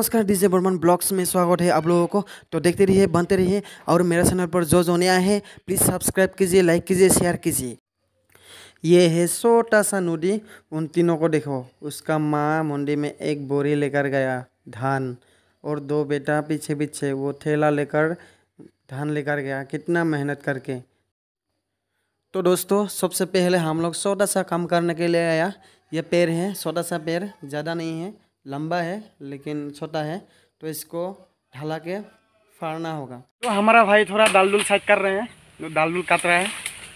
नमस्कार, DJ Burman blogs में स्वागत है आप लोगों को। तो देखते रहिए, बनते रहिए और मेरे चैनल पर जो नया है प्लीज़ सब्सक्राइब कीजिए, लाइक कीजिए, शेयर कीजिए। ये है छोटा सा नदी, उन तीनों को देखो। उसका माँ मंडी में एक बोरी लेकर गया धान, और दो बेटा पीछे पीछे वो थैला लेकर धान लेकर गया, कितना मेहनत करके। तो दोस्तों, सबसे पहले हम लोग छोटा सा काम करने के लिए आया। ये पेड़ है, छोटा सा पेड़, ज़्यादा नहीं है, लंबा है लेकिन छोटा है। तो इसको ढला के फाड़ना होगा। तो हमारा भाई थोड़ा दाल दूल साइड कर रहे हैं, जो दाल दूल काट रहा है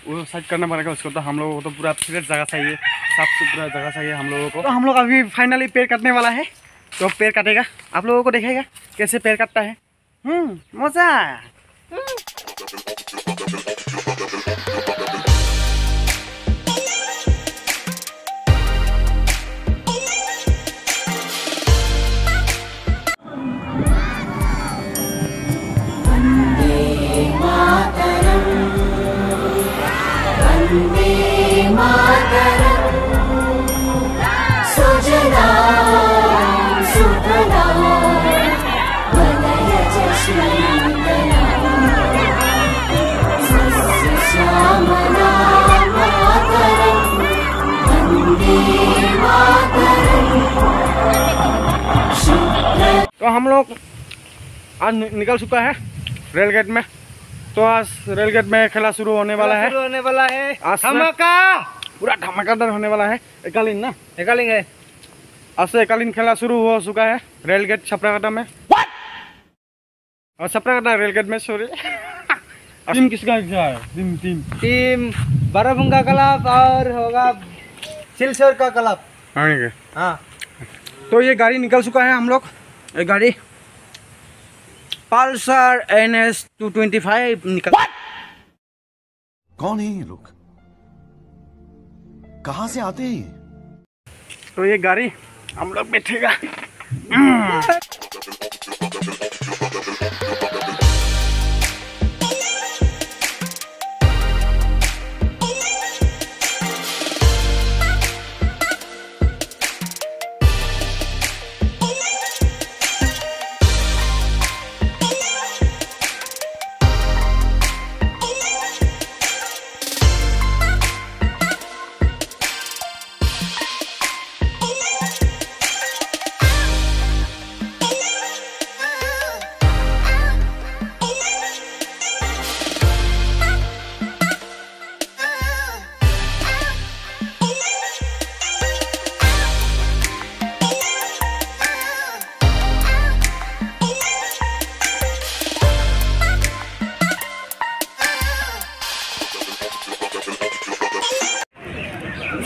वो साइड करना पड़ेगा उसको। तो हम लोगों को तो पूरा फ्रेश जगह चाहिए, साफ सुथरा जगह चाहिए हम लोगों को। तो हम लोग अभी फाइनली पेड़ काटने वाला है। तो पेड़ काटेगा, आप लोगों को देखेगा कैसे पेड़ काटता है। मजा। तो हम लोग आज निकल चुका है रेल गेट में। तो आज रेल गेट में खेला शुरू होने वाला है। आज धमाका, पूरा धमाकेदार होने वाला है। एकालीन ना, एकालीन है। आज से एकालीन खेला शुरू हो चुका है रेल गेट छपराकाटा में। और छपराकाटा रेल गेट में, सॉरी। टीम किसका है? टीम बाराबंगा क्लब और होगा सिलचर का क्लब। हाँ। तो ये गाड़ी निकल चुका है। हम लोग ये गाड़ी पल्सर NS 225 निकल। कौन है ये लोग, कहां से आते हैं? तो ये गाड़ी हम लोग बैठेगा।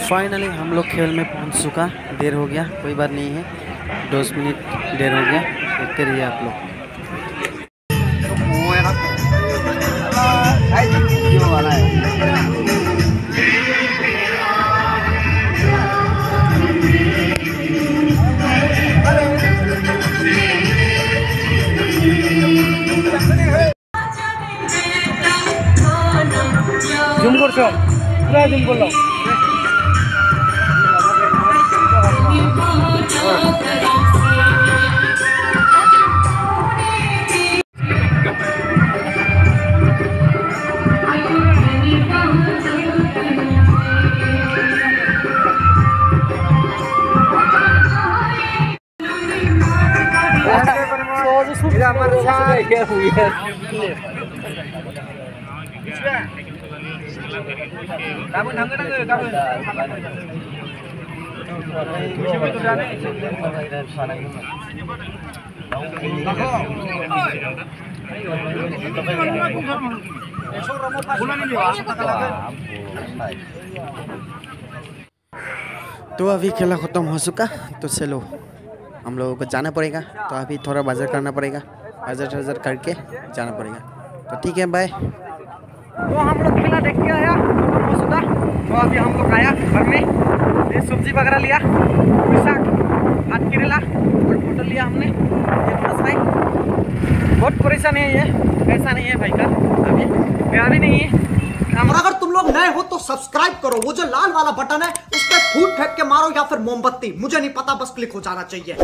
फाइनली हम लोग खेल में पहुंच चुका। देर हो गया, कोई बात नहीं है, 10 मिनट देर हो गया। देखते रहिए आप लोग। জুম করছো, পুরো জুম করলাম। तो अभी खेला ख़त्म हो चुका। तो चलो हम लोगों को जाना पड़ेगा। तो अभी थोड़ा बाजार करना पड़ेगा, बाजार करके जाना पड़ेगा। तो ठीक है, बाय। तो हम लोग खेला देख के आया, हो चुका। तो अभी हम लोग आया घर में, ये सब्जी वगैरह लिया, हाथ करेला और बोतल लिया हमने। ये बस भाई बहुत परेशानी है, ये ऐसा नहीं है भाई का, अभी मेरा भी नहीं है। और अगर तुम लोग नए हो तो सब्सक्राइब करो, वो जो लाल वाला बटन है उस पर फूट फेंक के मारो या फिर मोमबत्ती, मुझे नहीं पता, बस क्लिक हो जाना चाहिए।